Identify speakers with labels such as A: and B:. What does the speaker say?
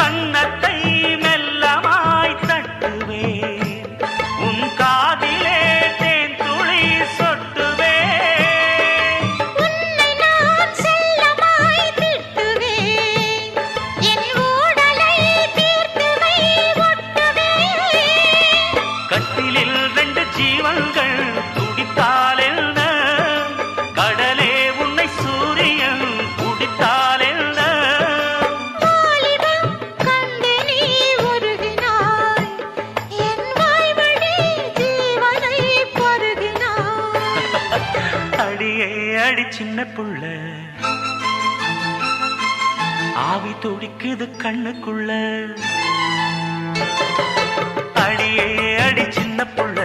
A: கன்னத்தை மெல்லமாய் தட்டுவேன், உன் காதிலே தேன் துளி சொட்டுவேன்.
B: உன்னை நான் செல்லமாய் திட்டுவேன், என் ஊடலை தீர்த்துவை ஒட்டுவேன்.
A: கட்டிலில் 2 ஜீவன்கள் துடித்தால் என்ன, கடலே உன்னை சூரியன் குடித்தால் என்ன.
B: வாலிபம் கண்டு நீ உருகினாய், என் வாய்வழி ஜீவனை பருகினாய்.
A: அடியே அடி சின்ன புள்ள, ஆவி துடிக்குது கண்ணுக்குள்ள. அடியே அடி சின்ன புள்ள,